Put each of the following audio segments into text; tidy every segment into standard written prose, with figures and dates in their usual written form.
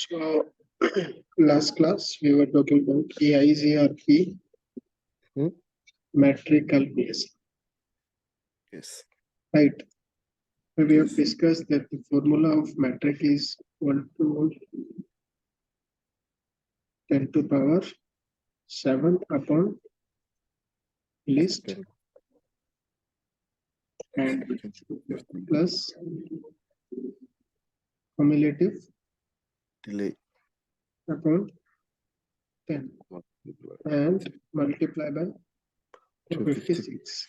So last class we were talking about EIGRP metric calculation, Yes. right? We have Yes. discussed that the formula of metric is 1 to 10 to power 7 upon list Okay. and plus cumulative Delay. upon 10 and multiply by 256.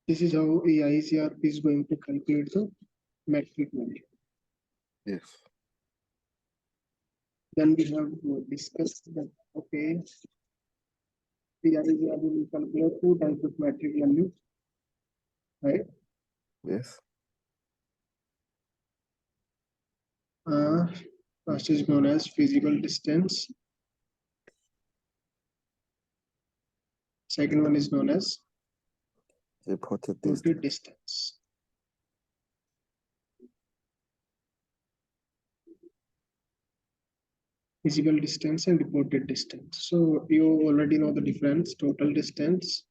This is how EIGRP is going to calculate the metric value. Yes. Then we have discussed that, okay, EIGRP will calculate 2 types of metric value, right? Yes. First is known as physical distance. Second one is known as Reported reported distance. distance. Physical distance and reported distance. So you already know the difference. Total distance,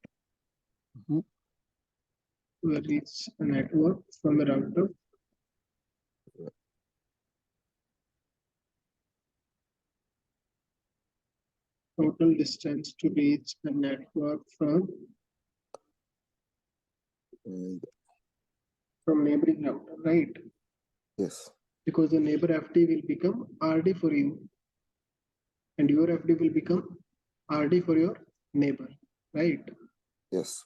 where it's a network from a router. Total distance to reach a network from neighboring router, right? Yes. Because the neighbor FD will become RD for you, and your FD will become RD for your neighbor, right? Yes.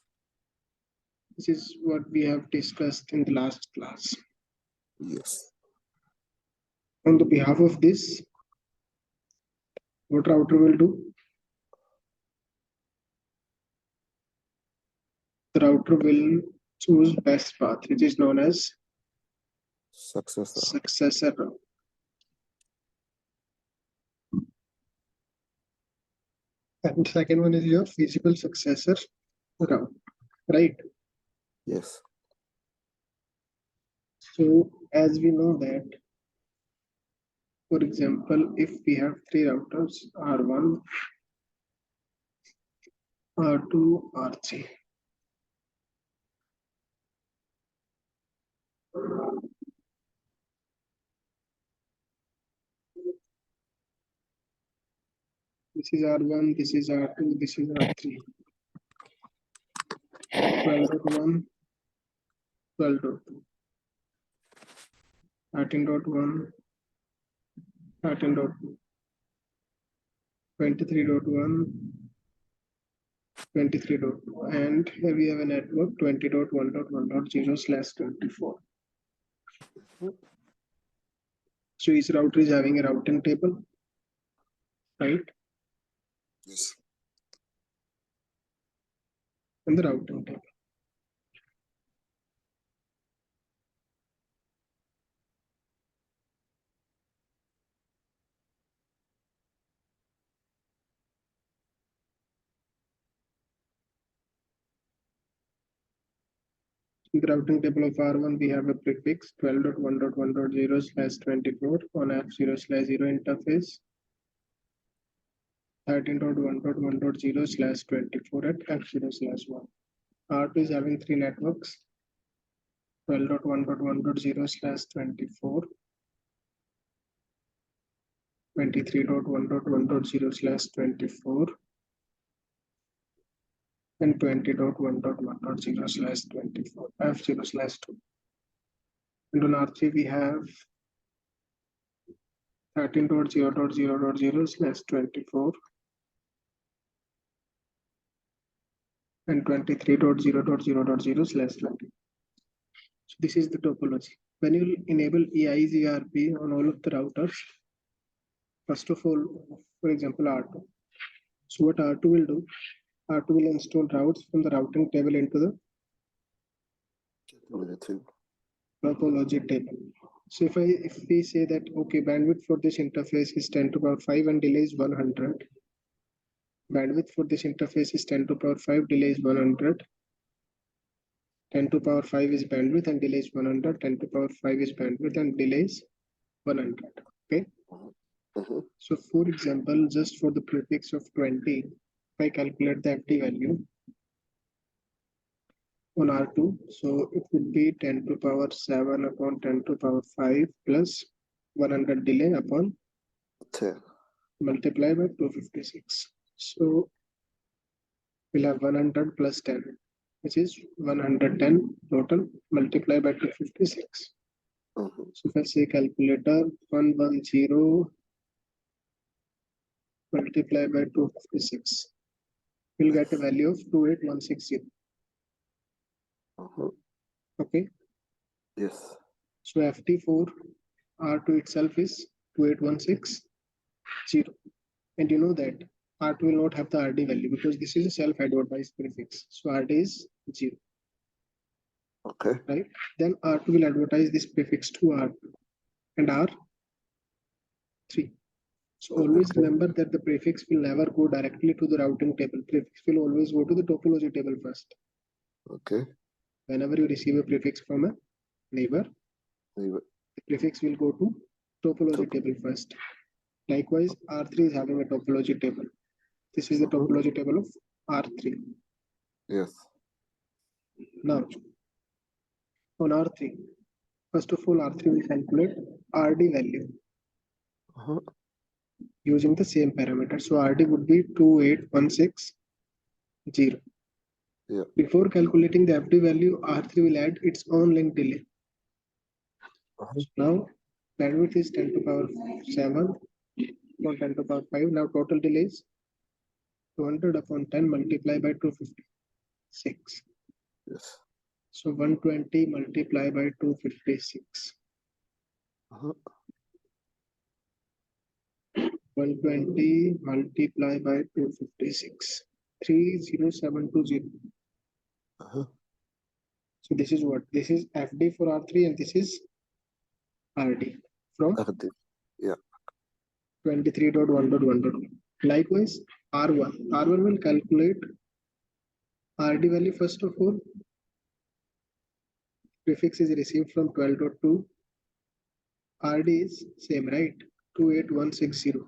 This is what we have discussed in the last class. Yes. On the behalf of this, what router will do? The router will choose best path, which is known as successor route. And second one is your physical successor route, right? Yes. So as we know that, for example, if we have 3 routers, R1, R2, R3. This is R1, this is R2, this is R3. 12.1, 12.2, 13.1, 13.2, 23.1, 23.2, and here we have a network 20.1.1.0/24. So each router is having a routing table, right? Yes. And the routing table. In the routing table of R1, we have a prefix 12.1.1.0/24 on F0/0 interface, 13.1.1.0/24 at F0/1. R2 is having 3 networks, 12.1.1.0/24, 23.1.1.0/24, and 20.1.1.0/24, F0/2. And on R3, we have 13.0.0.0/24 and 23.0.0.0/20. So this is the topology. When you enable EIGRP on all of the routers, first of all, for example, R2. So what R2 will do, R2 will install routes from the routing table into the topology table. So if we say that, okay, bandwidth for this interface is 10 to power 5 and delay is 100. Bandwidth for this interface is 10 to power 5, delay is 100. 10 to power 5 is bandwidth and delay is 100. 10 to power 5 is bandwidth and delay is 100. Okay. Mm-hmm. So for example, just for the prefix of 20, if I calculate the FD value on R2, so it would be 10 to power 7 upon 10 to power 5 plus 100 delay upon 10. multiply by 256. So we'll have 100 plus 10, which is 110 total, multiply by 256. Mm-hmm. So if I say calculator 110 multiply by 256, we'll get a value of 28160. Mm-hmm. Okay. Yes. So FT for R2 itself is 28160. And you know that R2 will not have the RD value because this is a self-advertised prefix. So RD is 0. Okay. Right? Then R2 will advertise this prefix to R2 and R3. So always Okay. remember that the prefix will never go directly to the routing table. Prefix will always go to the topology table first. Okay. Whenever you receive a prefix from a neighbor, the prefix will go to topology table first. Likewise, R3 is having a topology table. This is the topology table of R3. Yes. Now, on R3, first of all, R3 will calculate RD value using the same parameter. So RD would be 28160. Yeah. Before calculating the FD value, R3 will add its own link delay. So now bandwidth is 10 to power 7 or 10 to power 5. Now total delay is 200 upon 10 multiplied by 256. Yes. So 120 multiplied by 256. 120 multiplied by 256. 30720. So this is what? This is FD for R3 and this is RD from RD. Yeah. 23.1.1.1. Likewise, R1. R1 will calculate RD value first of all. Prefix is received from 12.2. RD is same, right? 28160.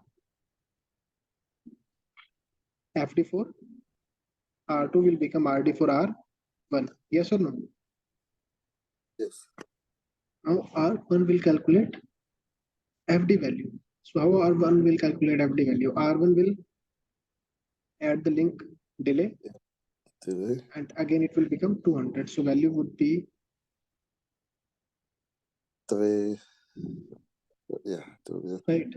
FD4. R2 will become RD for R1. Yes or no? Yes. Now R1 will calculate FD value. So how R1 will calculate FD value? R1 will add the link delay Delay. and again it will become 200. So value would be 3. Yeah. right.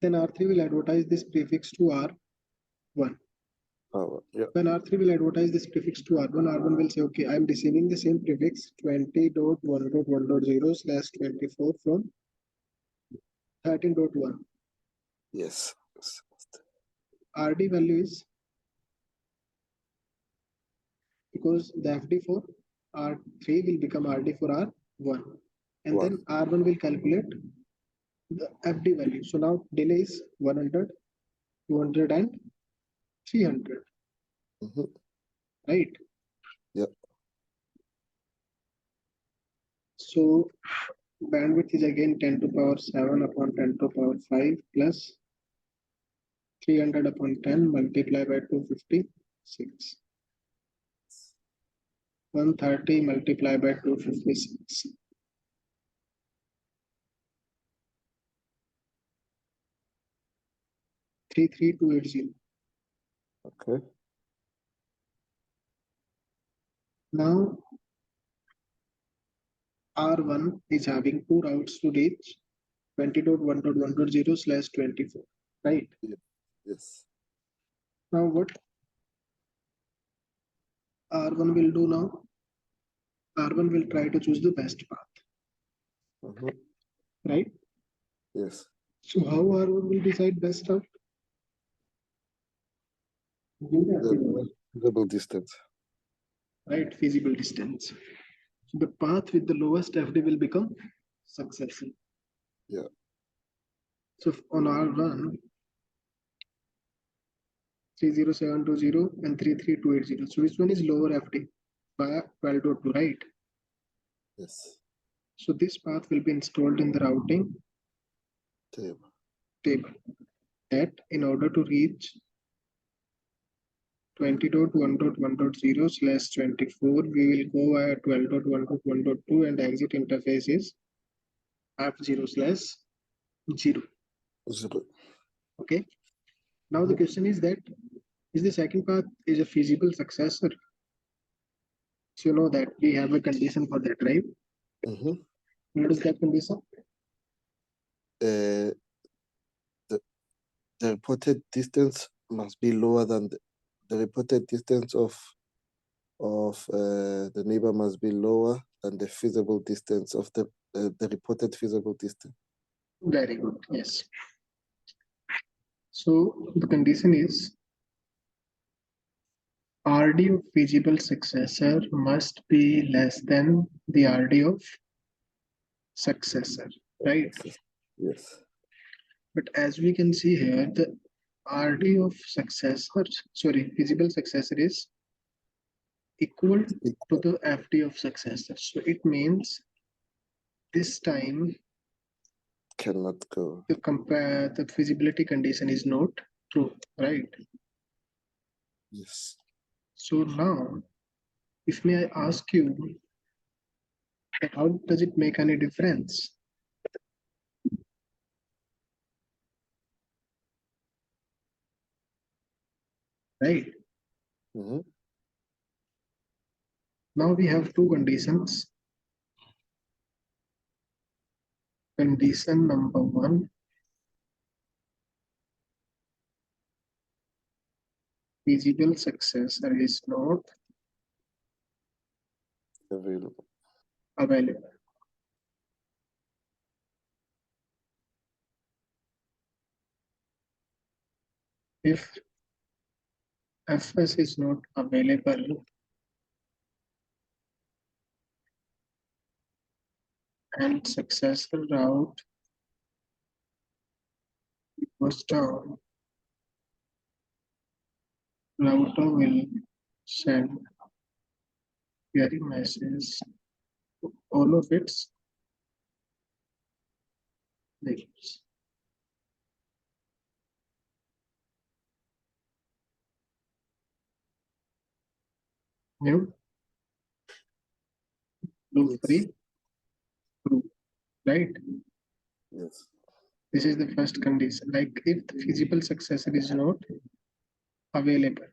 Then R3 will advertise this prefix to R1. Yeah. When R3 will advertise this prefix to R1, R1 will say, okay, I'm receiving the same prefix 20.1.1.0/24 from 13.1. Yes. RD value is because the FD for R3 will become RD for R1. And then R1 will calculate the FD value. So now delay is 100, 200 and 300. Right? Yep. So bandwidth is again 10 to power 7 upon 10 to power 5 plus 300 upon 10 multiplied by 256. 130 multiplied by 256. 33280. Okay. Now R1 is having two routes to reach 20.1.1.0/24. Right? Yes. Now what R1 will do now? R1 will try to choose the best path. Right? Yes. So how R1 will decide best route? Feasible distance. Right, feasible distance. So the path with the lowest FD will become successful. Yeah. So on R1, 30720 and 33280. So which one is lower FD? by 12.2, right? Yes. So this path will be installed in the routing Table. table. That in order to reach 20.1.1.0/24, we will go via 12.1.1.2 and exit interface is F0/0. Zero. Okay. Now the question is that is the second path is a feasible successor? So you know that we have a condition for that, right? Mm-hmm. What is that condition? The reported distance must be lower than the reported distance of the neighbor must be lower than the feasible distance of the reported feasible distance. Very good. Yes. So the condition is RD of feasible successor must be less than the RD of successor, right? Yes. But as we can see here, the RD of successor, sorry, feasible successor is equal to the FD of successor. So it means this time Cannot go. the feasibility condition is not true, right? Yes. So now, if may I ask you, how does it make any difference? Right? Mm-hmm. Now we have two conditions. Condition number one, feasible successor is not Available. available. If FS is not available and successful route goes down, router will send query message to all of its neighbors. New loop Yes. free group, right? Yes. This is the first condition. Like if the feasible successor is not available,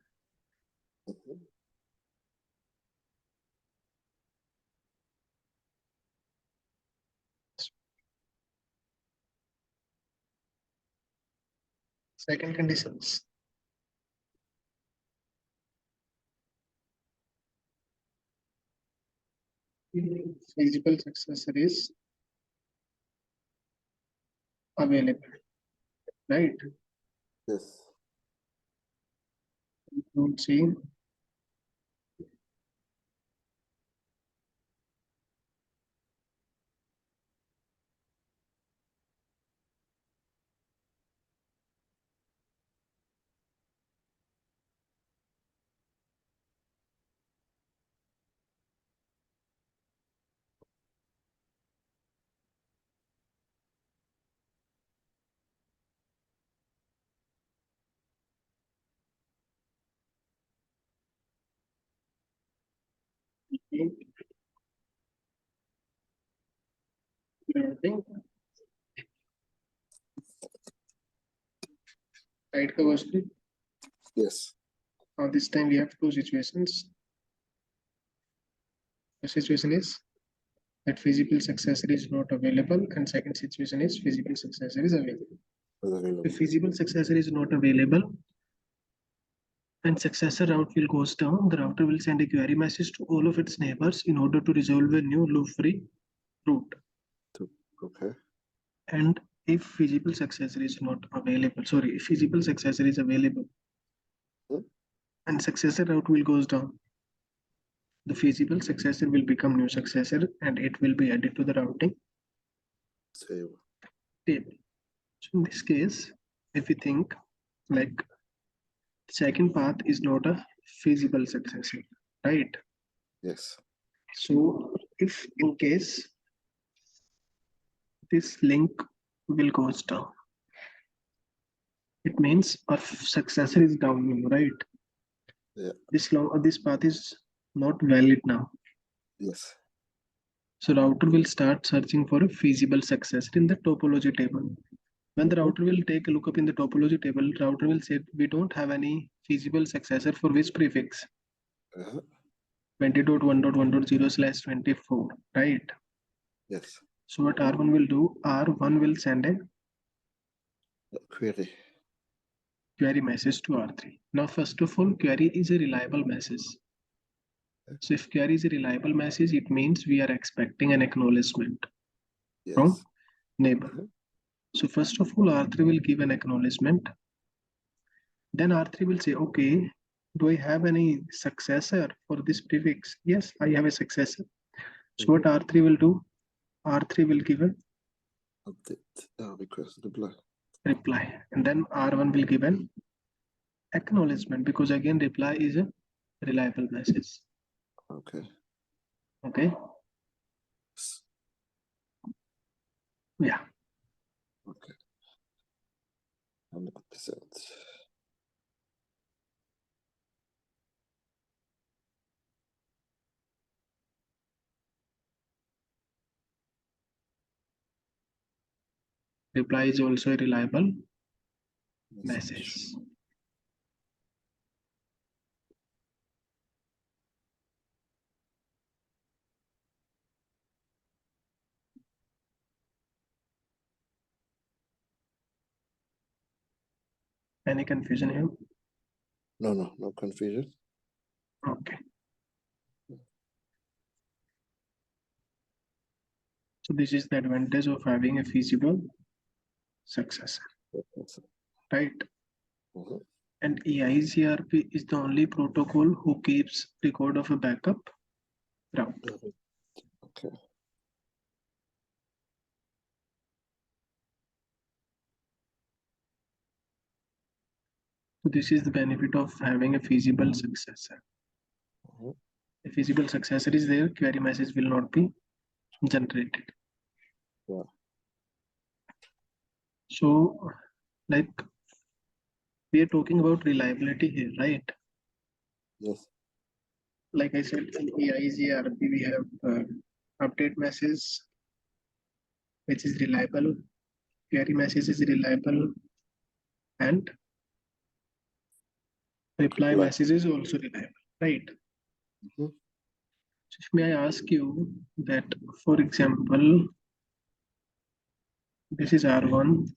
Mm-hmm. second condition is feasible successor is available, right? Yes. We'll see. Loading. Right, Kavashri? Yes. Now this time we have two situations. The situation is that feasible successor is not available, and second situation is feasible successor is available. Available. If feasible successor is not available and successor route will goes down, the router will send a query message to all of its neighbors in order to resolve a new loop-free route. Okay. And if feasible successor is not available, sorry, if feasible successor is available and successor route will goes down, the feasible successor will become new successor and it will be added to the routing table. So in this case, if we think like the second path is not a feasible successor, right? Yes. So if in case this link will goes down, it means our successor is down now, right? Yeah. This path is not valid now. Yes. So router will start searching for a feasible successor in the topology table. When the router will take a look up in the topology table, router will say we don't have any feasible successor for which prefix? 20.1.1.0/24, right? Yes. So what R1 will do, R1 will send a Query. query message to R3. Now, first of all, query is a reliable message. So if query is a reliable message, it means we are expecting an acknowledgement from Yes. neighbor. So first of all, R3 will give an acknowledgement. Then R3 will say, okay, do I have any successor for this prefix? Yes, I have a successor. So what R3 will do? R3 will give a Update. Request reply. And then R1 will give an acknowledgement, because again, reply is a reliable message. Okay. Okay. Yeah. Okay. 100%. Reply is also a reliable message. Any confusion here? No confusion. Okay. So this is the advantage of having a feasible successor, right? And EIGRP is the only protocol who keeps record of a backup route. Okay. So this is the benefit of having a feasible successor. A feasible successor is there, query message will not be generated. Yeah. So, like, we are talking about reliability here, right? Yes. Like I said, in EIGRP, we have update message, which is reliable, query message is reliable, and reply message is also reliable, right? So may I ask you that, for example, this is R1,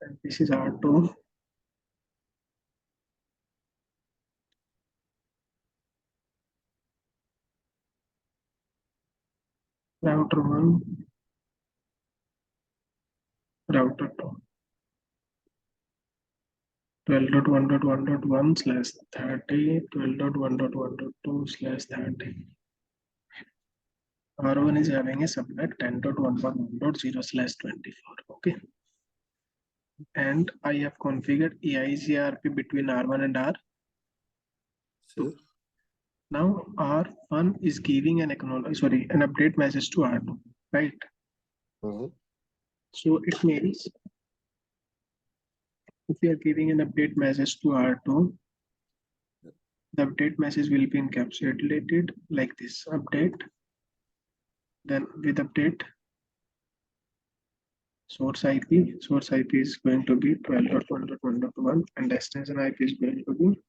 and this is R2. Router 1, router 2. 12.1.1.1/30, 12.1.1.2/30. R1 is having a subnet 10.1.1.0/24. Okay. And I have configured EIGRP between R1 and R2. Now R1 is giving an update message to R2, right? So it means if we are giving an update message to R2, the update message will be encapsulated like this: update, then with update, source IP is going to be 12.1.1.1, and destination IP is going to be,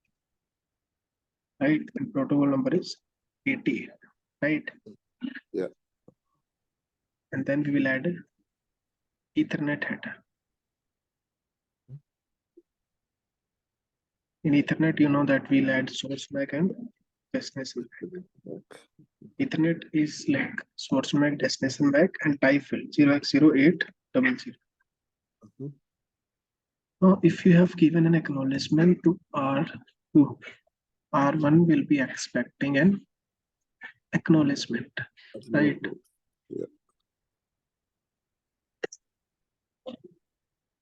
right, and protocol number is 80, right? Yeah. And then we will add Ethernet header. In Ethernet, you know that we'll add source MAC and destination MAC. Ethernet is like source MAC, destination MAC, and type field 0x0800. Now, if you have given an acknowledgement to R2, R1 will be expecting an acknowledgement, right? Yeah.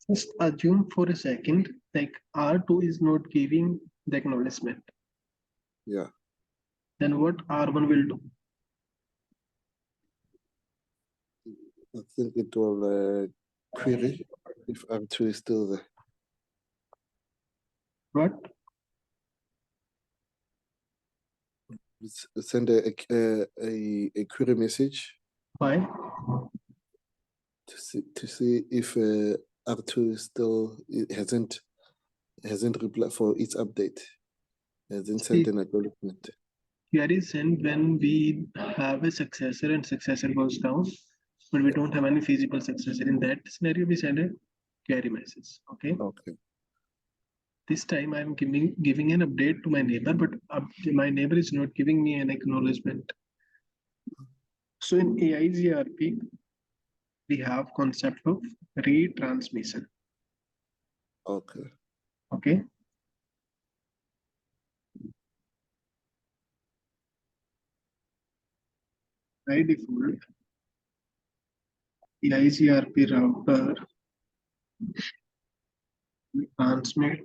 Just assume for a second, like R2 is not giving the acknowledgement. Yeah. Then what R1 will do? I think it will query if R2 is still there. What? Send a query message Why? to see if R2 is still, it hasn't replied for its update. Hasn't sent an acknowledgement. Query is sent when we have a successor and successor goes down, but we don't have any feasible successor. In that scenario, we send a query message. Okay. Okay. This time I'm giving an update to my neighbor, but my neighbor is not giving me an acknowledgement. So in EIGRP, we have concept of retransmission. Okay. Okay. By default, EIGRP router will transmit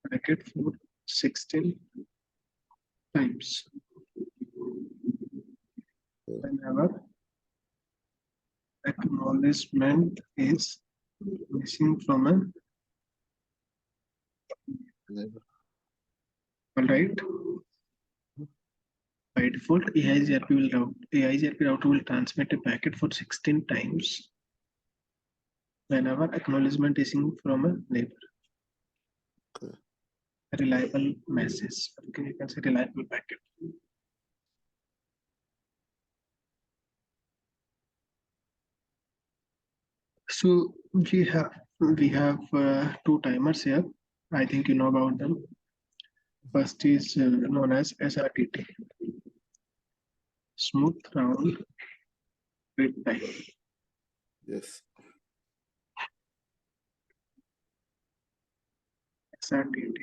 packet for 16 times. Whenever acknowledgement is missing from a Never. all right. By default, EIGRP router will transmit a packet for 16 times whenever acknowledgement is in from a neighbor. Okay. A reliable message. Okay, you can say reliable packet. So we have two timers here. I think you know about them. First is known as SRTT, smooth round trip time. Yes. SRTT.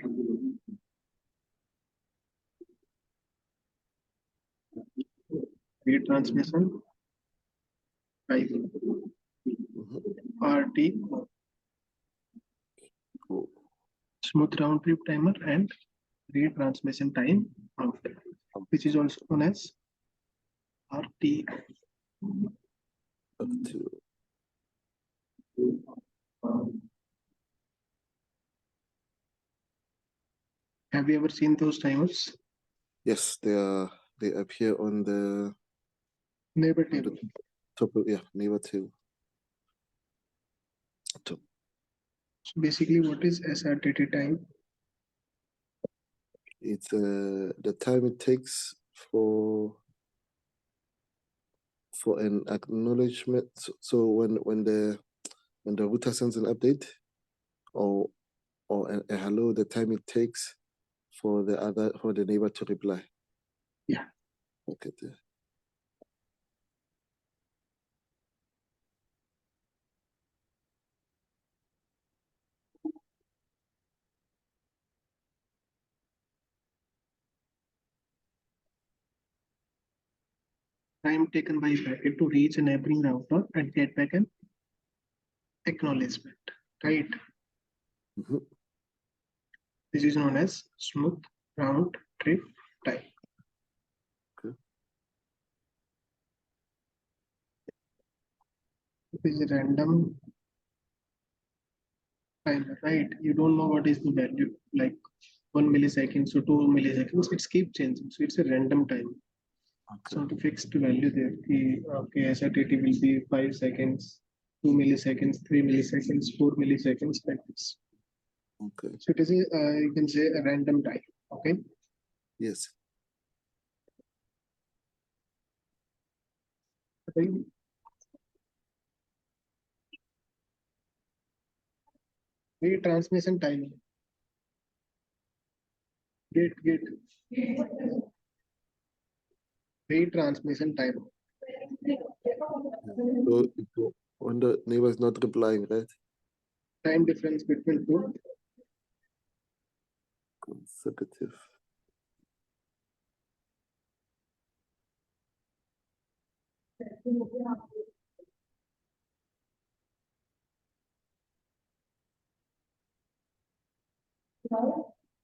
Retransmission time. RT. Cool. Smooth round trip timer and retransmission time out, which is also known as RT. Have you ever seen those timers? Yes, they appear on the Neighbor table. top of, yeah, neighbor table. Top. So basically, what is SRTT time? It's the time it takes for an acknowledgement. So when the router sends an update or a hello, the time it takes for the neighbor to reply. Yeah. Okay. Time taken by packet to reach a neighboring router and get back an acknowledgement, right? Mm-hmm. This is known as smooth round trip time. Okay. It is a random timer, right? You don't know what is the value, like 1 millisecond, so 2 milliseconds. It keeps changing, so it's a random time. Okay. So to fix the value there, okay, SRTT will be 5 seconds, 2 milliseconds, 3 milliseconds, 4 milliseconds, like this. Okay. So it is you can say a random time. Okay. Yes. Okay. Retransmission time. Get retransmission time. So when the neighbor is not replying, right? Time difference between two. Consecutive.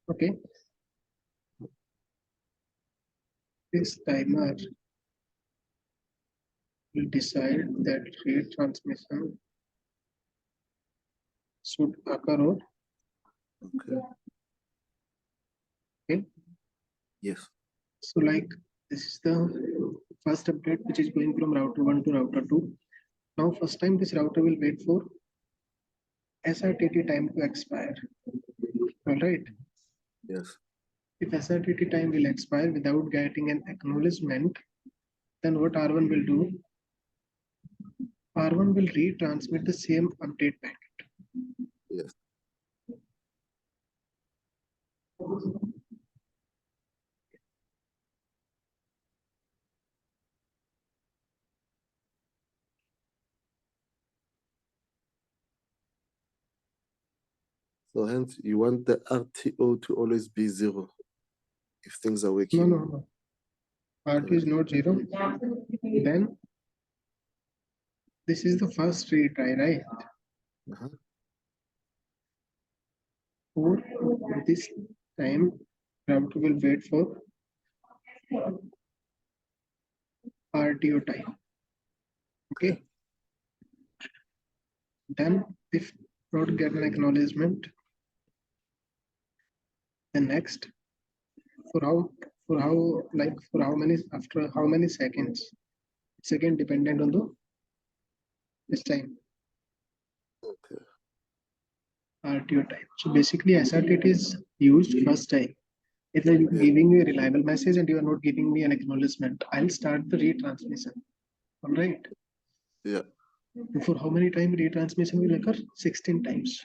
Okay. this timer will decide that retransmission should occur or Okay. okay. Yes. So like this is the first update which is going from router 1 to router 2. Now first time this router will wait for SRTT time to expire. All right. Yes. If SRTT time will expire without getting an acknowledgement, then what R1 will do? R1 will retransmit the same update packet. Yes. So hence you want the RTO to always be 0 if things are working. No. R2 is not 0. Then this is the first retry, right? Uh-huh. For this time, router will wait for RTO time. Okay. Then if not get an acknowledgement, then next for how many after how many seconds? It's again dependent on the this time Okay. RTO time. So basically SRTT is used first time. If I'm giving you a reliable message and you are not giving me an acknowledgement, I'll start the retransmission. All right. Yeah. For how many times retransmission will occur? 16 times.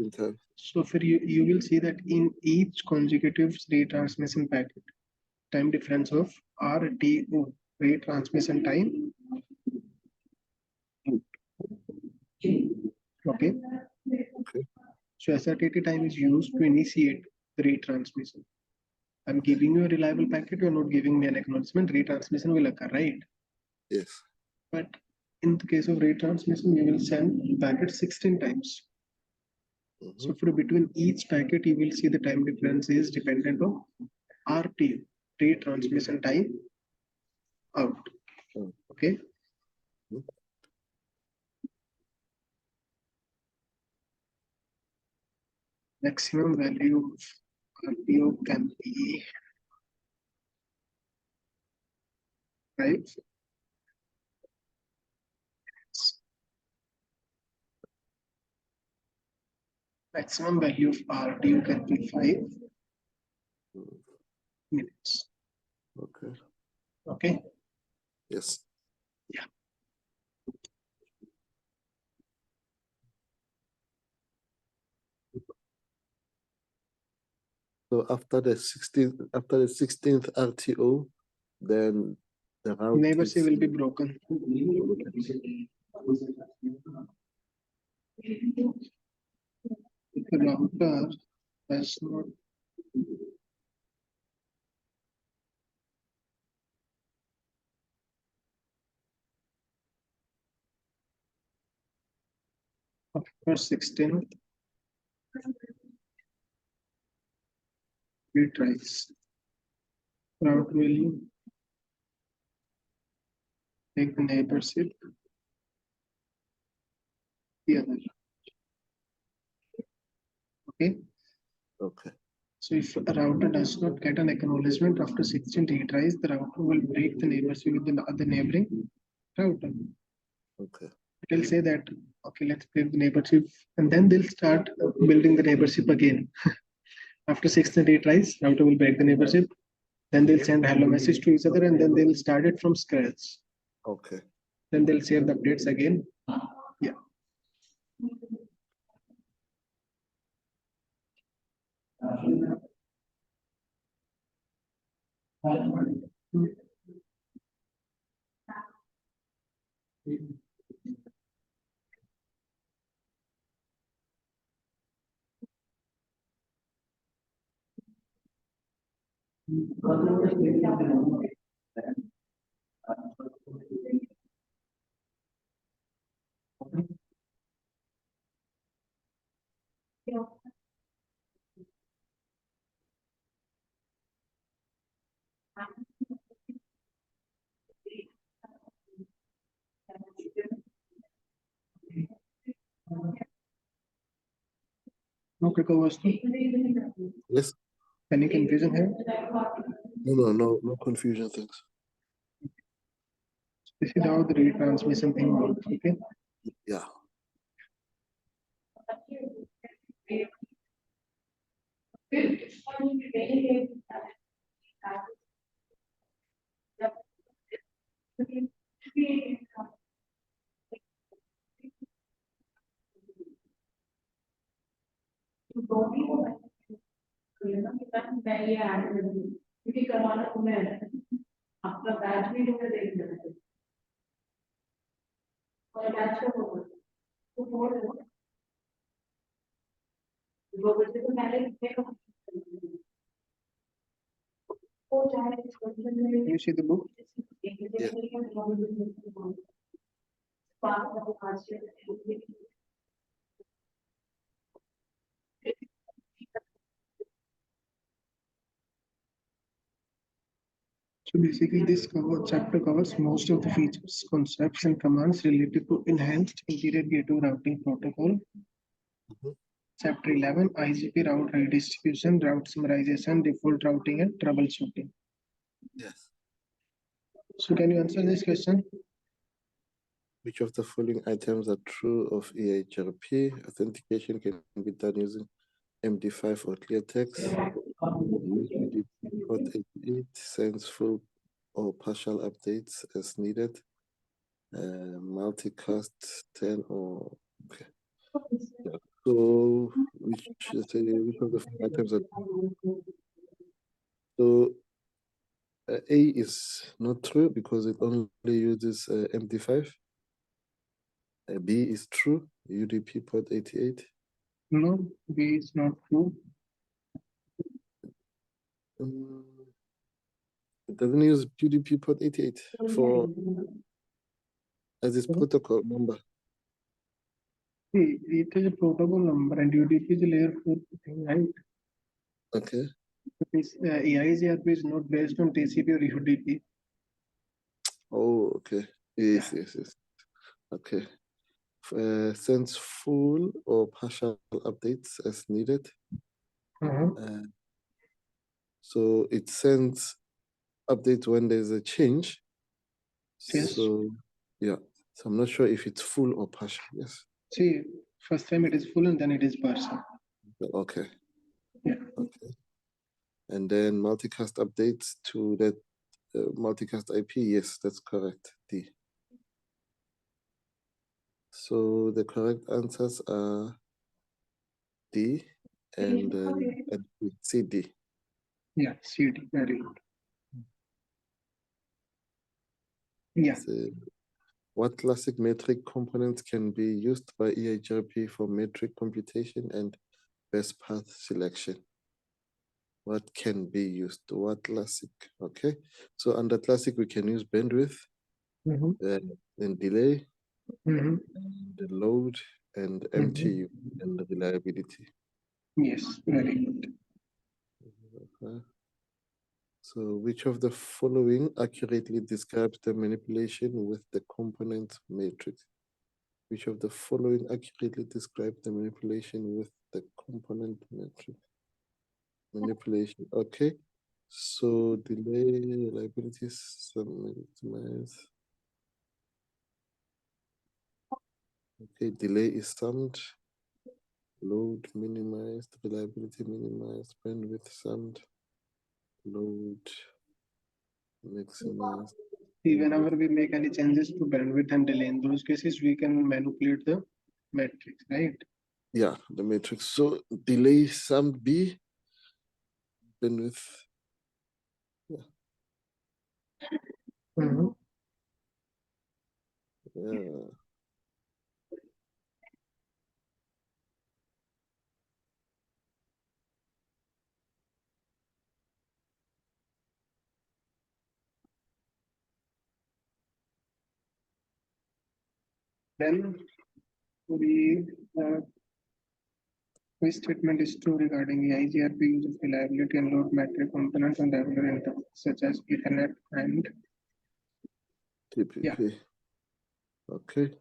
Okay. So for you will see that in each consecutive retransmission packet, time difference of RTO, retransmission time. Okay. Okay. So SRTT time is used to initiate the retransmission. I'm giving you a reliable packet, you're not giving me an acknowledgement, retransmission will occur, right? Yes. But in the case of retransmission, you will send packet 16 times. Mm-hmm. So for between each packet, you will see the time difference is dependent on RTO, retransmission time out. Okay. Mm-hmm. Maximum value of RTO can be 5. Maximum value of RTO can be 5 minutes. Okay. Okay. Yes. Yeah. So after the 16th RTO, then the route Neighborship will be broken. If the router does not after 16th retries, route will take the neighborship the other. Okay. Okay. So if a router does not get an acknowledgement after 16 retries, the router will break the neighborship with the other neighboring router. Okay. It will say that, okay, let's break the neighborship, and then they'll start building the neighborship again. After 16 retries, router will break the neighborship. Then they'll send hello message to each other, and then they'll start it from scratch. Okay. Then they'll share the updates again. Yeah. Okay, Kaustubh. Yes. Any confusion here? No confusion. Thanks. This is how the retransmission thing works. Okay. Yeah. You see the book? Yeah. So basically, this chapter covers most of the features, concepts, and commands related to enhanced interior gateway routing protocol. Mhm. Chapter 11, IGP route redistribution, route summarization, default routing, and troubleshooting. Yes. So can you answer this question? Which of the following items are true of EIGRP? Authentication can be done using MD5 or clear text. UDP port 88 sends full or partial updates as needed. Multicast 10 or okay. Yeah. So which of the items are so A is not true because it only uses MD5. B is true, UDP port 88. No, B is not true. It doesn't use UDP port 88 for as its protocol number. See, it is a protocol number and UDP is a layer 4 thing, right? Okay. This EIGRP is not based on TCP or UDP. Oh, okay. Yes. Okay. Sends full or partial updates as needed. So it sends updates when there's a change. Yes. So yeah. So I'm not sure if it's full or partial. Yes. See, first time it is full and then it is partial. Okay. Yeah. Okay. And then multicast updates to that multicast IP. Yes, that's correct. D. So the correct answers are D and CD. Yeah, CD, very good. Yeah. So what classic metric components can be used by EIGRP for metric computation and best path selection? What can be used? What classic? Okay. So under classic, we can use bandwidth, then delay, and the load, and MTU, and the reliability. Yes, very good. Okay. So which of the following accurately describes the manipulation with the component matrix? Which of the following accurately describe the manipulation with the component matrix? Manipulation, okay. So delay, reliability, maximize. Okay, delay is summed, load minimized, reliability minimized, bandwidth summed, load maximized. See, whenever we make any changes to bandwidth and delay, in those cases, we can manipulate the matrix, right? Yeah, the matrix. So delay summed B, bandwidth. Yeah. Yeah. Then we this statement is true regarding the IGRP uses reliability and load metric components on regular intervals, such as Ethernet and TPP. yeah. Okay.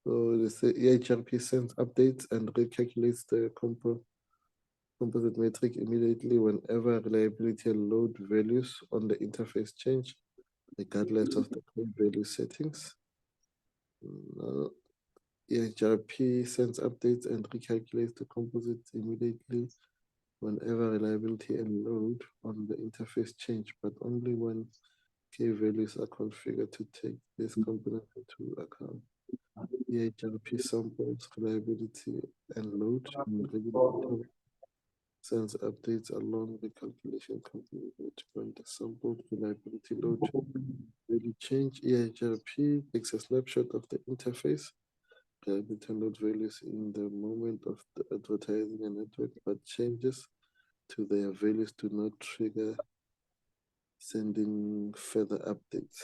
So they say EIGRP sends updates and recalculates the composite metric immediately whenever reliability and load values on the interface change, regardless of the code value settings. EIGRP sends updates and recalculates the composite immediately whenever reliability and load on the interface change, but only when key values are configured to take this component into account. EIGRP samples reliability and load in regular intervals, sends updates along the calculation continuity when the sampled reliability load value change. EIGRP takes a snapshot of the interface reliability and load values in the moment of the advertising a network, but changes to their values do not trigger sending further updates.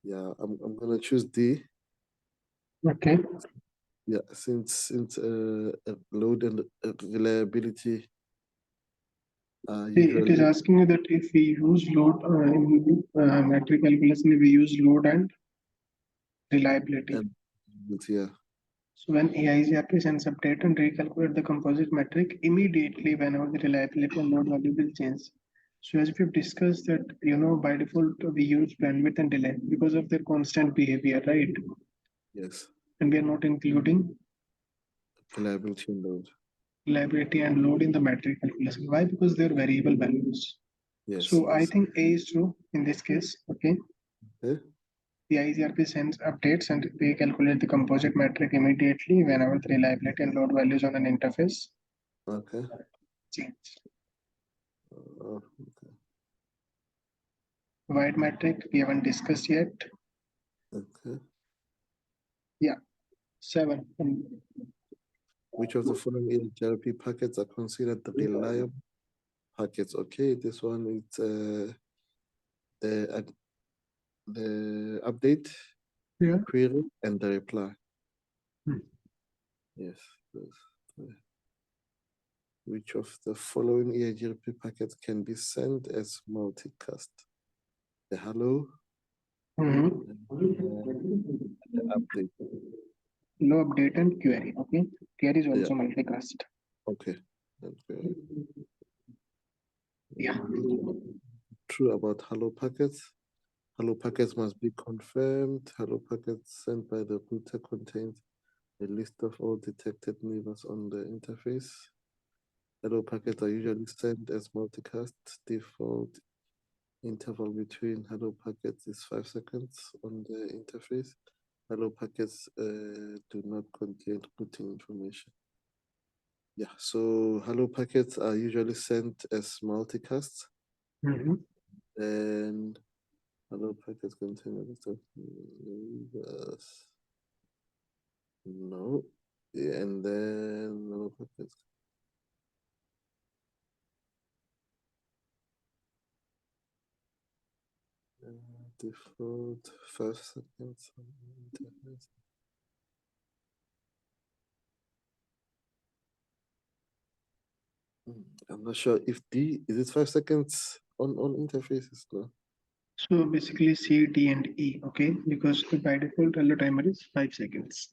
Yeah, I'm gonna choose D. Okay. Yeah, since load and reliability See, it is usually asking you that if we use load in metric calculation, we use load and reliability. and yeah. So when EIGRP sends update and recalculate the composite metric immediately whenever the reliability and load value will change. So as we've discussed that, by default, we use bandwidth and delay because of their constant behavior, right? Yes, And we are not including reliability and load. reliability and load in the metric calculation. Why? Because they're variable values. Yes, So I yes. think A is true in this case. Okay. Okay. The IGRP sends updates and they calculate the composite metric immediately whenever the reliability and load values on an interface Okay. change. Okay. Wide metric we haven't discussed yet. Okay. Yeah, 7. Which of the following EIGRP packets are considered the reliable packets? Okay, this one is the update, Yeah. query, and the reply. Yes. Which of the following EIGRP packets can be sent as multicast? The hello, the update. No update and query. Okay. Query is also multicast. Okay. And query. Yeah. True about hello packets. Hello packets must be confirmed. Hello packets sent by the router contains a list of all detected neighbors on the interface. Hello packets are usually sent as multicast. Default interval between hello packets is 5 seconds on the interface. Hello packets do not contain routing information. Yeah, so hello packets are usually sent as multicasts. And hello packets contain a list of neighbors. No. Yeah, and then hello packets. Default 5 seconds on the interface. I'm not sure if D is it 5 seconds on interfaces, no? So basically C, D, and E. Okay, because by default hello timer is 5 seconds.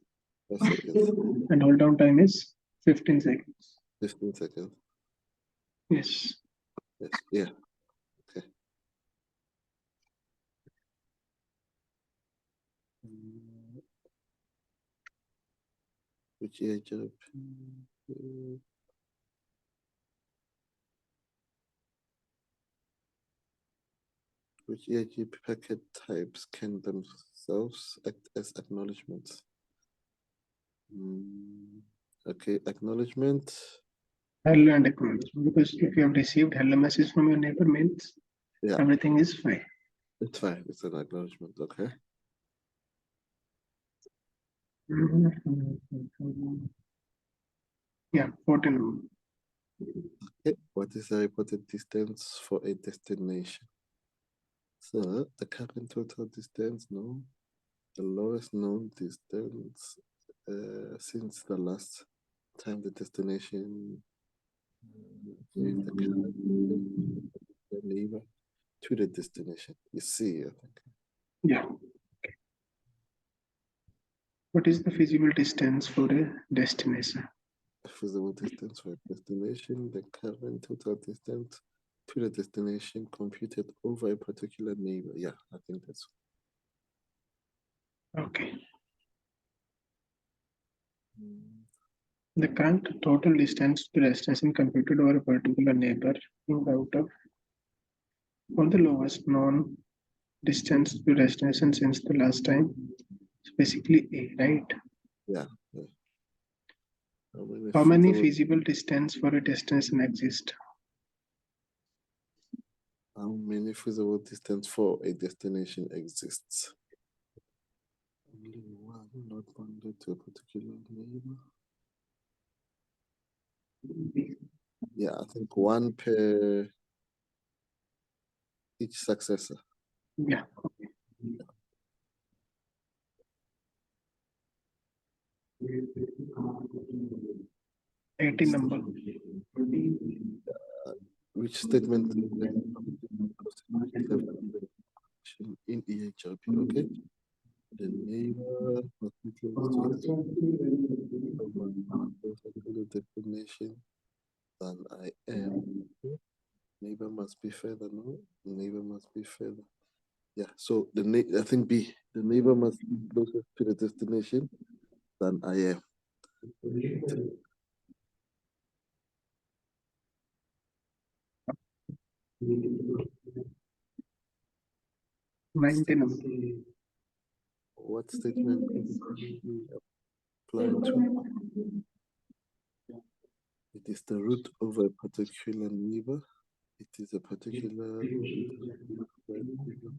5 seconds. And hold down time is 15 seconds. 15 seconds. Yes. Yes. Yeah. Okay. Which EIGRP? Which EIGRP packet types can themselves act as acknowledgements? Okay, acknowledgement. Hello and acknowledgement. Because if you have received hello message from your neighbor means everything is fine. It's fine. It's an acknowledgement. Okay. Yeah, 14. Okay. What is the reported distance for a destination? So the current total distance, no. The lowest known distance since the last time the destination gave the current the neighbor to the destination. You see, I think. Yeah. Okay. What is the feasible distance for a destination? Feasible distance for a destination, the current total distance to the destination computed over a particular neighbor. Yeah, I think that's Okay. The current total distance to destination computed over a particular neighbor in the outer or the lowest known distance to destination since the last time. It's basically A, right? yeah. How many feasible distance for a destination exist? How many feasible distance for a destination exists? Only one, not bounded to a particular neighbor. Yeah, I think one per each successor. Yeah. 18 number. Which statement in EIGRP? Okay. The neighbor must be close to the destination than I am. Neighbor must be further. No, neighbor must be further. Yeah. So I think B. The neighbor must be closer to the destination than I am. 19 number. What statement apply to? It is the root of a particular neighbor. It is a particular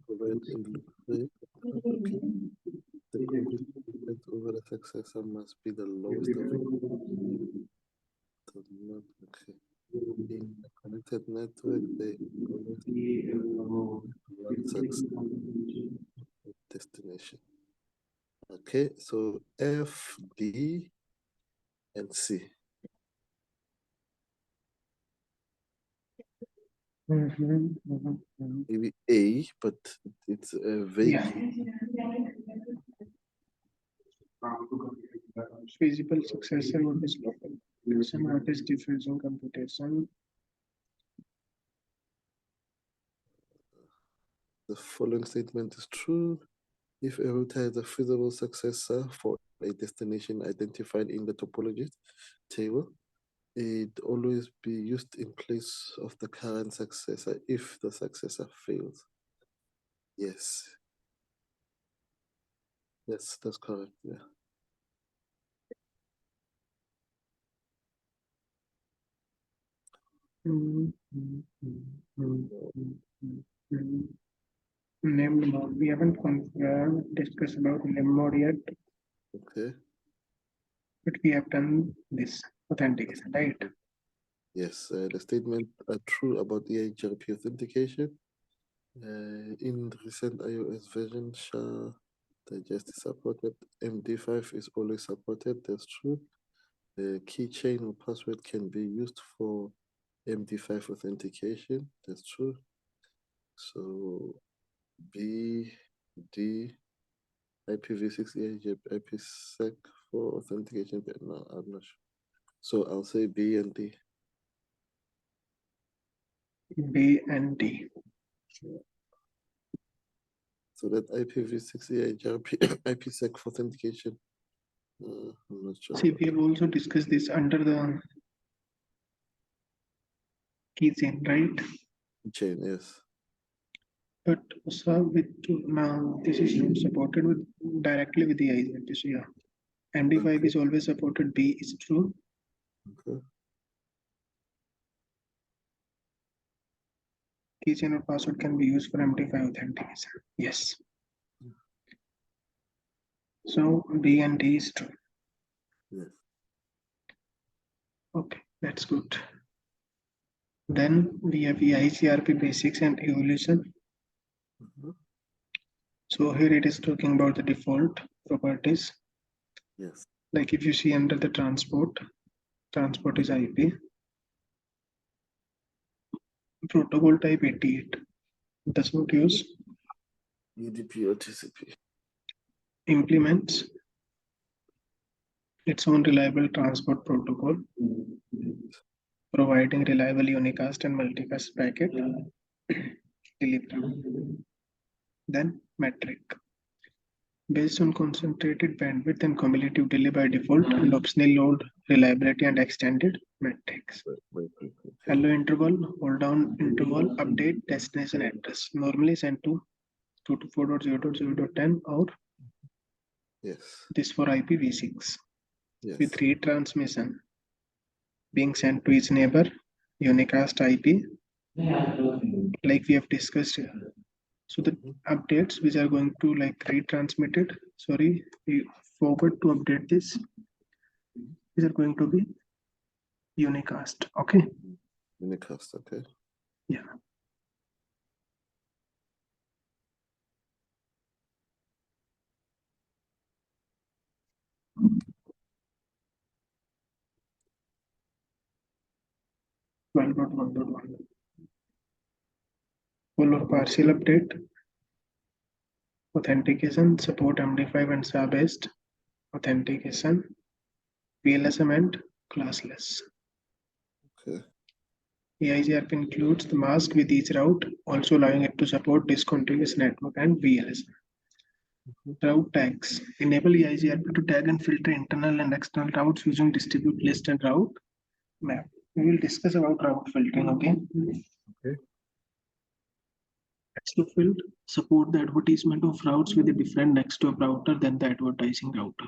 provide a loop. Okay. The complete distance over the successor must be the lowest of it. Okay. In a connected network, they always one success destination. Okay, so F, D, and C. Maybe A, but it's a vague. Yeah. Feasible successor, what is local? What is diffusion computation? The following statement is true. If a router has a feasible successor for a destination identified in the topology table, it always be used in place of the current successor if the successor fails. Yes. Yes, that's correct. Yeah. Named mode. We haven't discussed about name mode yet, Okay. but we have done this authentication, right? Yes, the statements are true about EIGRP authentication. In the recent iOS version, SHA digest is supported. MD5 is always supported. That's true. The keychain or password can be used for MD5 authentication. That's true. So B, D, IPv6, IPsec for authentication, but no, I'm not sure. So I'll say B and D. B and D. So that IPv6 EIGRP IPsec for authentication. I'm not sure. See, we have also discussed this under the keychain, right? Chain, yes. But so with now this is not supported with directly with the IGRP. So yeah, MD5 Okay. is always supported. B is true. Okay. Keychain or password can be used for MD5 authentication. Yes. So B and D is true. Yes. Okay, that's good. Then we have EIGRP basics and evolution. So here it is talking about the default properties. Yes. Like if you see under the transport is IP. Protocol type 88 does not use UDP or TCP. Implements its own reliable transport protocol, providing reliable unicast and multicast packet delivery. Then metric. Based on concentrated bandwidth and cumulative delay by default, and optional load, reliability, and extended metrics. Hello interval, hold down interval, update destination address. Normally sent to 224.0.0.10 or Yes. this for IPv6 Yes. with retransmission being sent to each neighbor, unicast IP, like we have discussed here. So the updates which are going to like retransmitted, sorry, we forgot to update this. These are going to be unicast. Okay. Unicast, okay. Yeah. Full or partial update. Authentication, support MD5 and SAR-based authentication, VLSM and classless. Okay. EIGRP includes the mask with each route, also allowing it to support discontinuous network and VLSM. Route tags enable EIGRP to tag and filter internal and external routes using distribute list and route map. We will discuss about route filtering, okay? Okay. Next to field, support the advertisement of routes with a different next to router than the advertising router.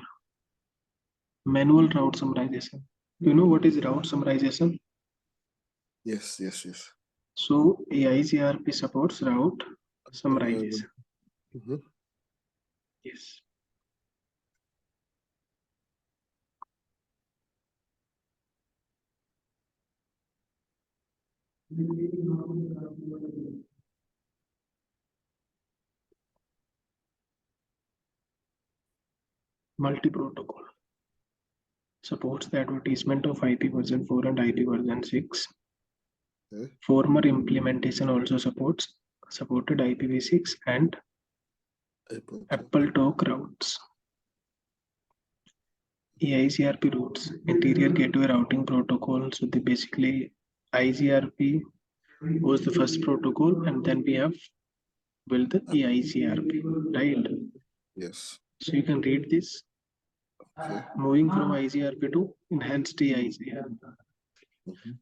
Manual route summarization. Do you know what is route summarization? Yes, yes, yes. So EIGRP supports route summarization. Yes. Multi-protocol supports the advertisement of IP version 4 and IP version 6. Okay. Former implementation also supported IPv6 and AppleTalk routes. EIGRP routes, interior gateway routing protocol. So they basically IGRP was the first protocol, and then we have built the EIGRP, right? Yes. So you can read this. Okay. Moving from IGRP to enhanced EIGRP.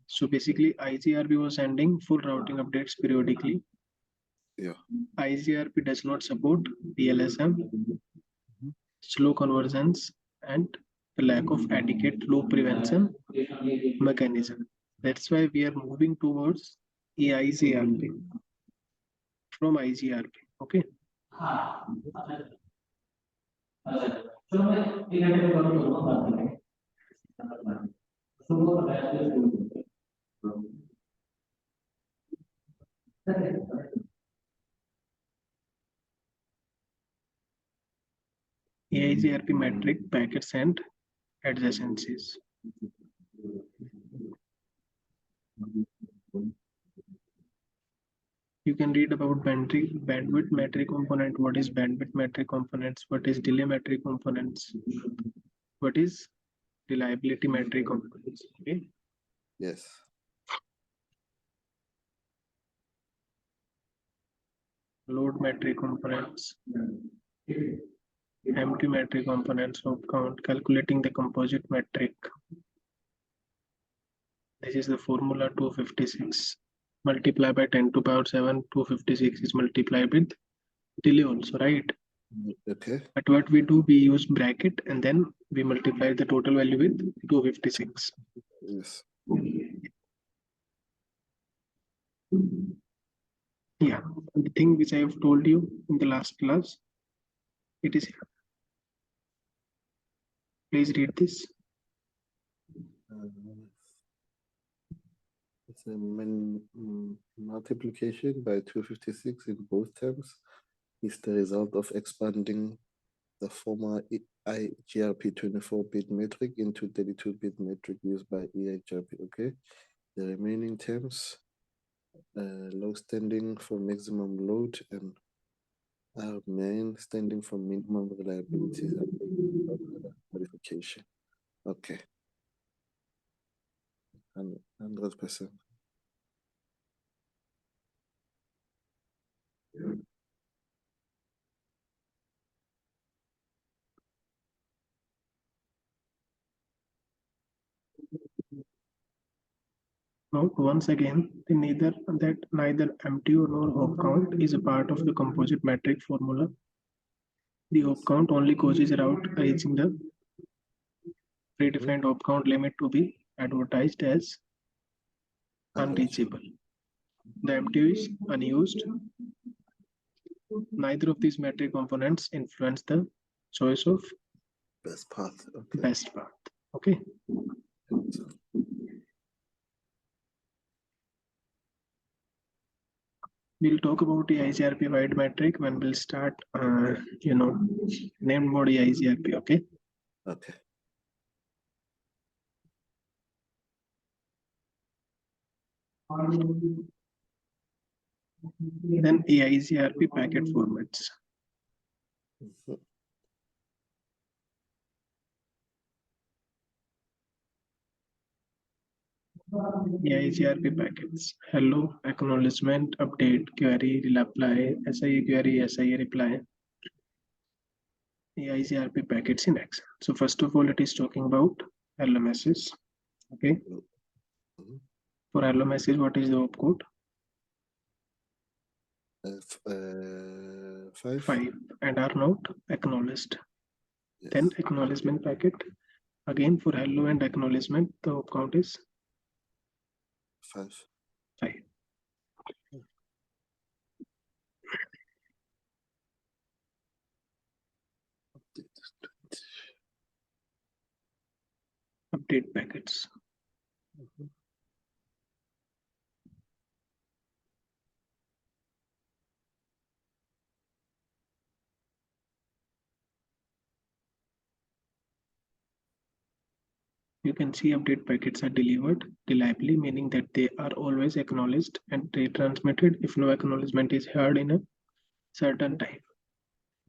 So basically, IGRP was sending full routing updates periodically. Yeah. IGRP does not support VLSM, slow conversions, and the lack of adequate loop prevention mechanism. That's why we are moving towards EIGRP from IGRP. Okay. EIGRP metric packets and adjacencies. You can read about bandwidth metric component, what is bandwidth metric components, what is delay metric components, what is reliability metric components. Okay. Yes. Load metric components, empty metric components of count, calculating the composite metric. This is the formula 256. Multiply by 10 to power 7, 256 is multiplied with delay also, right? Okay. But what we do, we use bracket and then we multiply the total value with 256. Yes. Yeah, the thing which I have told you in the last class, it is here. Please read this. It's a multiplication by 256 in both terms is the result of expanding the former IGRP 24-bit metric into 32-bit metric used by EIGRP. Okay. The remaining terms, low standing for maximum load and Main standing for minimum reliability modification. Okay. 100%. Note once again, neither MTO nor hop count is a part of the composite metric formula. The hop count only causes route reaching the predefined hop count limit to be advertised as unreachable. The MTO is unused. Neither of these metric components influence the choice of Best path. Okay. best path. Okay. We'll talk about the IGRP wide metric when we'll start, named mode EIGRP. Okay. Okay. Then EIGRP packet formats. EIGRP packets. Hello, acknowledgement, update, query, reply, SIA query, SIA reply. EIGRP packets in Excel. So first of all, it is talking about hello message. Okay. For hello message, what is the opcode? 5 and are not acknowledged. Yes. Then acknowledgement packet. Again for hello and acknowledgement, the op count is 5. Update packets. You can see update packets are delivered reliably, meaning that they are always acknowledged and retransmitted if no acknowledgement is heard in a certain time.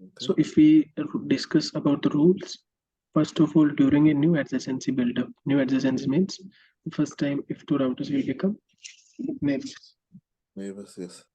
Okay. So if we discuss about the rules, first of all, during a new adjacency buildup, new adjacency means the first time if two routers will become neighbors. Neighbors, yes.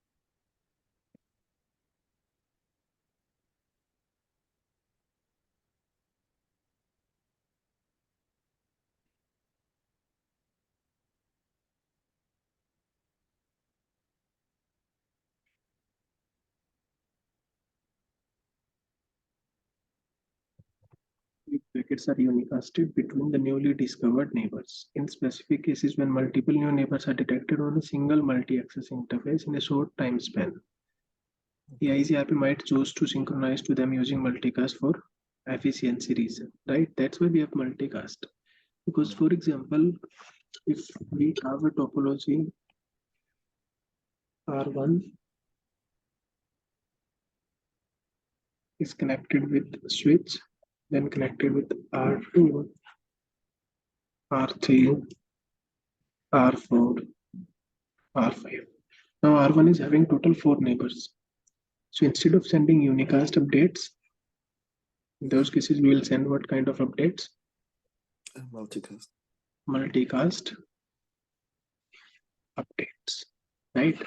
Packets are unicasted between the newly discovered neighbors. In specific cases, when multiple new neighbors are detected on a single multi-access interface in a short time span, the IGRP might choose to synchronize to them using multicast for efficiency reason, right? That's why we have multicast. Because for example, if we have a topology R1 is connected with switch, then connected with R2, R3, R4, R5. Now R1 is having total 4 neighbors. So instead of sending unicast updates, in those cases we will send what kind of updates? Multicast. Multicast updates, right?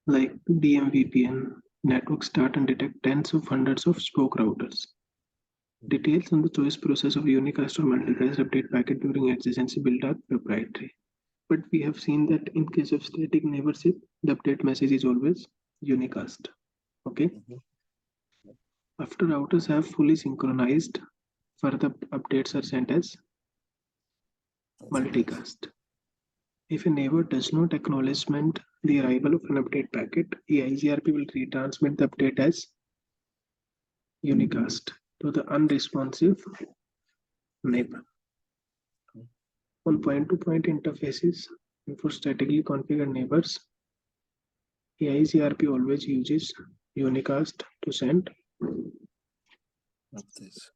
Like DMVPN, network start and detect tens of hundreds of spoke routers. Details on the choice process of unicast or multicast update packet during adjacency build are proprietary. But we have seen that in case of static neighborship, the update message is always unicast. Okay. After routers have fully synchronized, further updates are sent as multicast. If a neighbor does not acknowledge the arrival of an update packet, EIGRP will retransmit the update as unicast to the unresponsive neighbor. On point-to-point interfaces and for statically configured neighbors, EIGRP always uses unicast to send updates.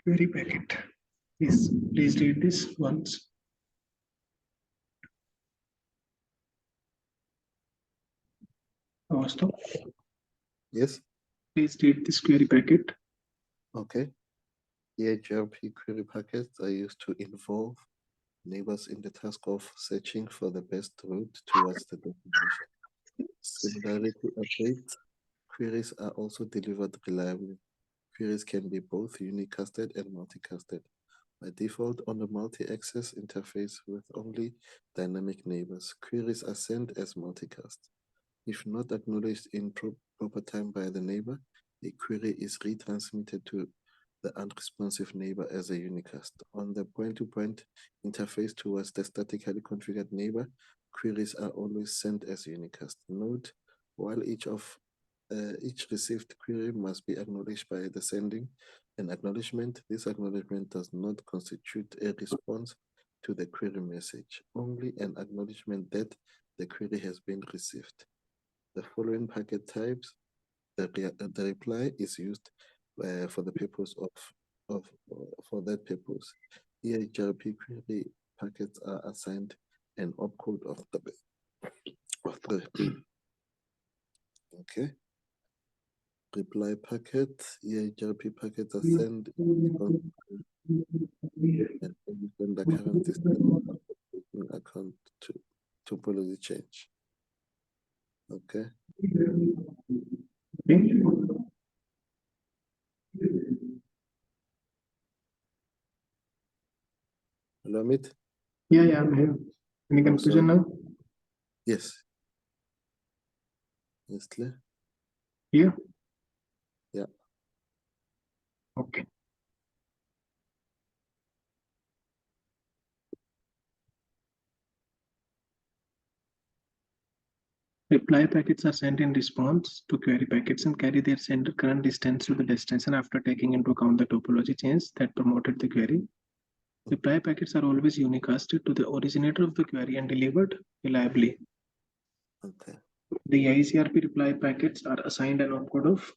query packet. Please read this once. Stop. Yes. Please read this query packet. Okay. EIGRP query packets are used to involve neighbors in the task of searching for the best route towards the destination. Similarly to updates, queries are also delivered reliably. Queries can be both unicasted and multicasted. By default, on the multi-access interface with only dynamic neighbors, queries are sent as multicast. If not acknowledged in proper time by the neighbor, a query is retransmitted to the unresponsive neighbor as a unicast. On the point-to-point interface towards the statically configured neighbor, queries are always sent as unicast. Note, while each received query must be acknowledged by the sending an acknowledgement, this acknowledgement does not constitute a response to the query message, only an acknowledgement that the query has been received. The following packet types, the reply is used for the purpose for that purpose. EIGRP query packets are assigned an opcode of the okay. Reply packet, EIGRP packets are sent and when the current account to topology change. Okay. Hello, Amit? Yeah, I'm here. Any confusion now? Yes. It's clear? Here? Yeah. Okay. Reply packets are sent in response to query packets and carry their sender current distance to the destination after taking into account the topology change that promoted the query. Reply packets are always unicasted to the originator of the query and delivered reliably. Okay. The EIGRP reply packets are assigned an opcode of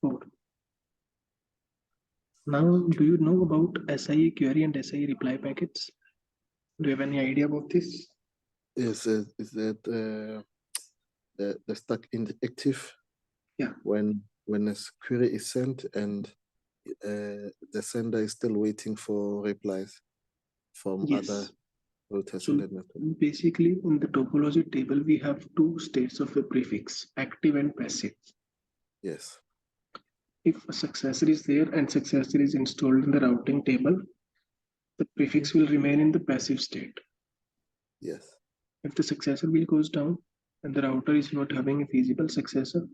4. Now, do you know about SIE query and SIE reply packets? Do you have any idea about this? Is that the stack active? Yeah. When a query is sent and the sender is still waiting for replies from other routers in the network. Basically, in the topology table, we have 2 states of a prefix, active and passive. Yes. If a successor is there and successor is installed in the routing table, the prefix will remain in the passive state. Yes. If the successor wheel goes down and the router is not having a feasible successor,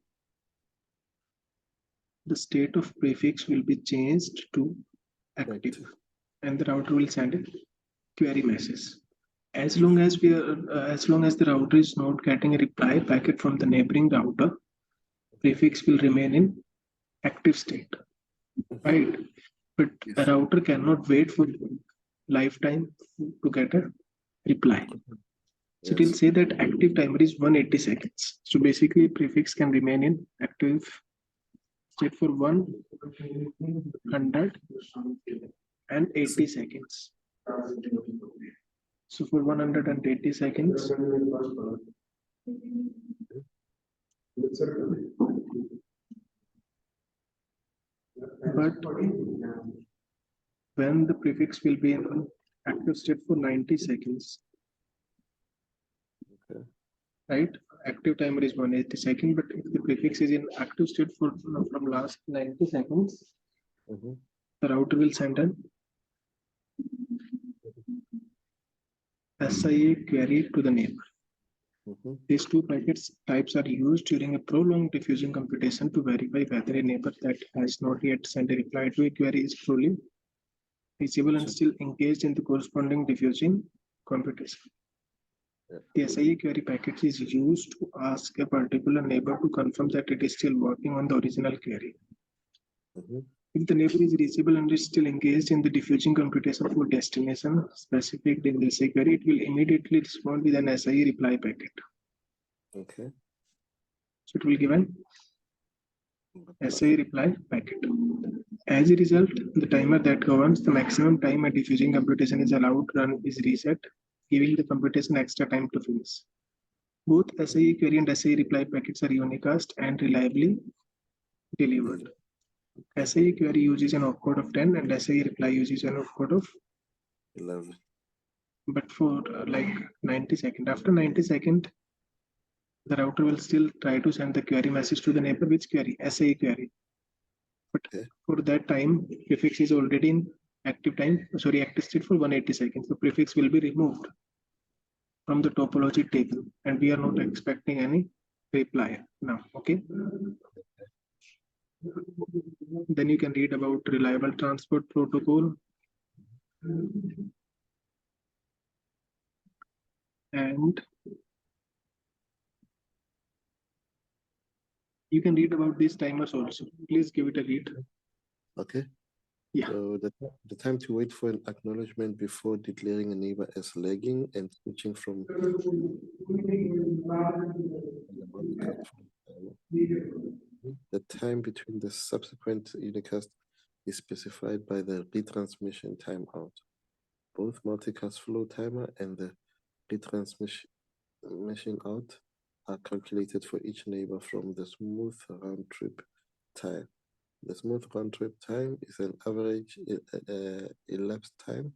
the state of prefix will be changed to active, and the router will send a query message. As long as the router is not getting a reply packet from the neighboring router, prefix will remain in active state, right? But a router cannot wait for lifetime to get a reply. So it will say that active timer is 180 seconds. So basically, prefix can remain in active state for 180 seconds. So for 180 seconds, but when the prefix will be in active state for 90 seconds, right? Active timer is 180 seconds, but if the prefix is in active state for from last 90 seconds, the router will send an SIA query to the neighbor. These 2 packets types are used during a prolonged diffusing computation to verify whether a neighbor that has not yet sent a reply to a query is truly feasible and still engaged in the corresponding diffusing computation. The SIA query package is used to ask a particular neighbor to confirm that it is still working on the original query. If the neighbor is reachable and is still engaged in the diffusing computation for destination specific in the SIA query, it will immediately respond with an SIA reply packet. Okay. So it will give an SI reply packet. As a result, the timer that governs the maximum time a diffusing computation is allowed run is reset, giving the computation extra time to finish. Both SI query and SI reply packets are unicast and reliably delivered. SI query uses an opcode of 10 and SI reply uses an opcode of 11. But for like 90 seconds, after 90 seconds, the router will still try to send the query message to the neighbor. Which query? SI query. But for that time, prefix is already in active state for 180 seconds. The prefix will be removed from the topology table, and we are not expecting any reply now. Okay. Then you can read about reliable transport protocol. And you can read about these timers also. Please give it a read. Okay. Yeah. So the time to wait for an acknowledgement before declaring a neighbor as lagging and switching from the time between the subsequent unicast is specified by the retransmission timeout. Both multicast flow timer and the retransmission out are calculated for each neighbor from the smooth round trip time. The smooth round trip time is an average elapsed time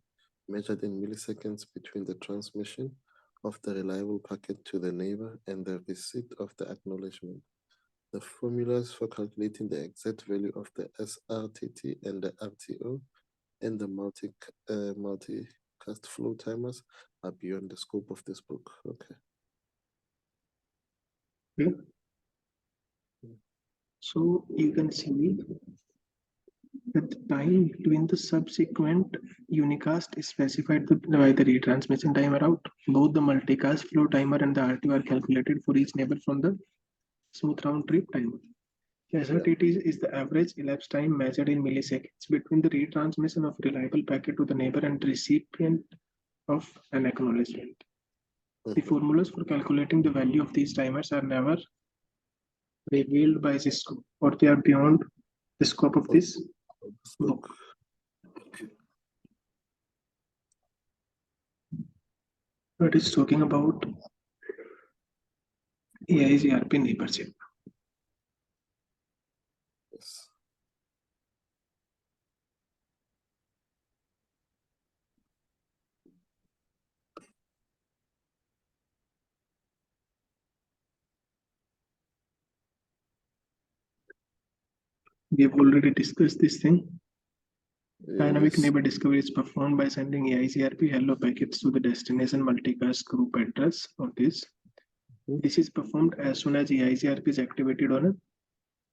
measured in milliseconds between the transmission of the reliable packet to the neighbor and the receipt of the acknowledgement. The formulas for calculating the exact value of the SRTT and the RTO and the multicast flow timers are beyond the scope of this book. Okay. Okay. So you can see that the time between the subsequent unicast is specified by the retransmission timer out. Both the multicast flow timer and the RTO are calculated for each neighbor from the smooth round trip timer. SRTT is the average elapsed time measured in milliseconds between the retransmission of reliable packet to the neighbor and recipient of an acknowledgement. The formulas for calculating the value of these timers are never revealed by Cisco, or they are beyond the scope of this book. It is talking about EIGRP neighborship. Yes. We have already discussed this thing. Dynamic Yes. neighbor discovery is performed by sending EIGRP hello packets to the destination multicast group address of this. This is performed as soon as EIGRP is activated on an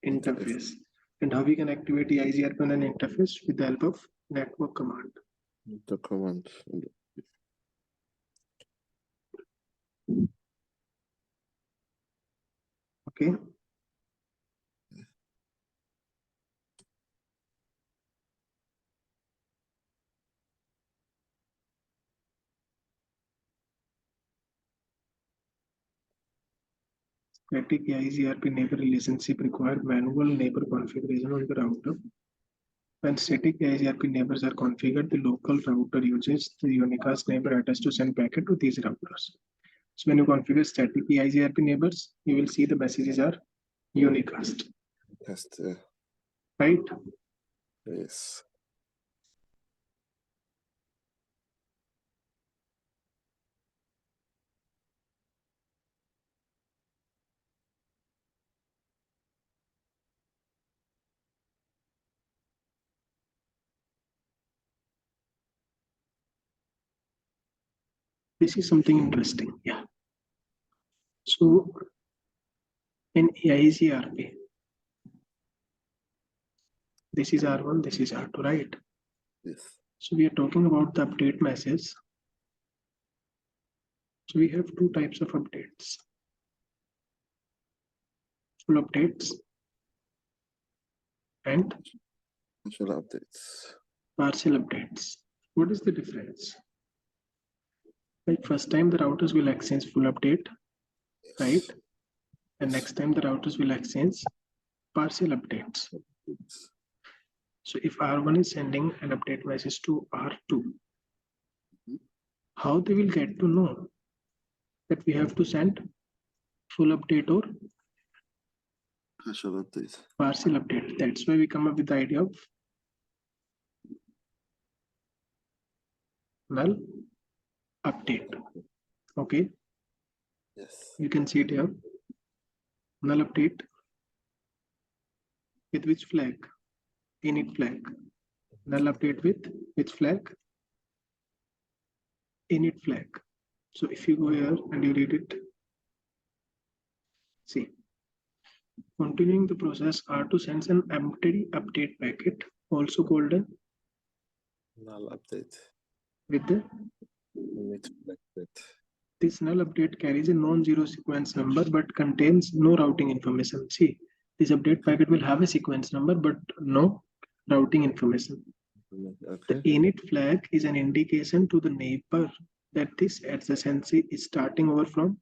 interface. And how we can activate EIGRP on an interface? With the help of network command. The command. Okay. Static EIGRP neighbor relationship require manual neighbor configuration on the router. When static EIGRP neighbors are configured, the local router uses the unicast neighbor address to send packet to these routers. So when you configure static EIGRP neighbors, you will see the messages are unicast. Test. Right? Yes. This is something interesting. Yeah. So in EIGRP, this is R1, this is R2, right? Yes. So we are talking about the update message. So we have two types of updates. Full updates and Partial updates. Partial updates. What is the difference? Like first time the routers will exchange full update, right? And next time the routers will exchange partial updates. So if R1 is sending an update message to R2, how they will get to know that we have to send full update or partial update? Partial update. That's why we come up with the idea of null update. Okay. Yes. You can see it here. Null update with which flag? Init flag. Null update with which flag? Init flag. So if you go here and you read it, see, continuing the process, R2 sends an empty update packet, also called a Null update. with the Init flag with. this null update carries a non-zero sequence number but contains no routing information. See, this update packet will have a sequence number but no routing information. Okay. The init flag is an indication to the neighbor that this adjacency is starting over from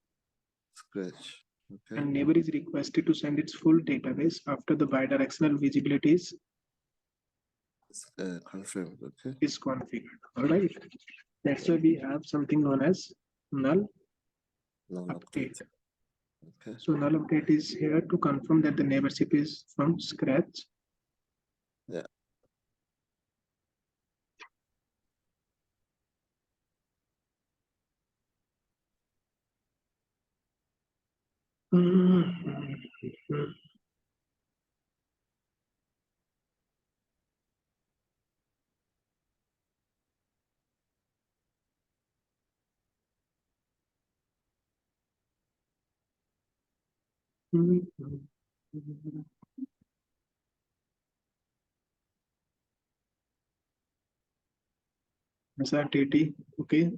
Scratch. Okay. and neighbor is requested to send its full database after the bidirectional visibility is Confirmed. Okay. is configured. All right. That's why we have something known as null Null update. Okay. So null update is here to confirm that the neighborship is from scratch. Yeah. SRTT, okay.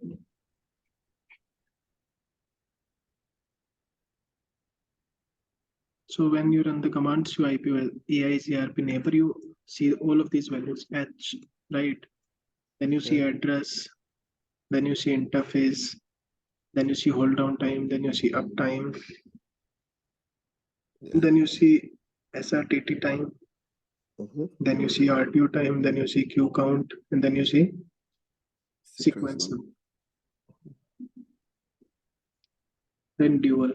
So when you run the commands to IP EIGRP neighbor, you see all of these values H, right? Then you see address, then you see interface, then you see hold down time, then you see uptime, then you see SRTT time, then you see RTO time, then you see queue count, and then you see sequence. Then dual.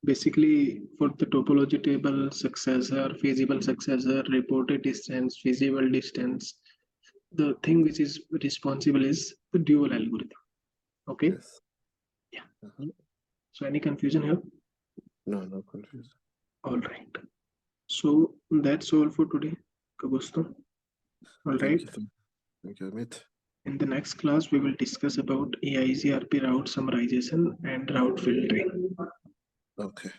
Basically, for the topology table, successor, feasible successor, reported distance, feasible distance, the thing which is responsible is the dual algorithm. Okay. Yes. Yeah. So any confusion here? No, no confusion. All right. So that's all for today, Kabusto. All right. Thank you, Amit. In the next class, we will discuss about EIGRP route summarization and route filtering. Okay.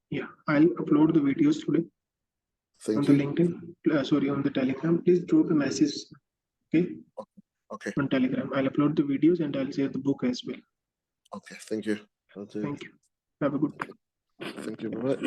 Yeah, I'll upload the videos today on the LinkedIn. Sorry, on the Telegram. Please drop a message. Okay. Okay. On Telegram, I'll upload the videos and I'll share the book as well. Okay. Thank you. Thank you. Have a good day. Thank you. Bye.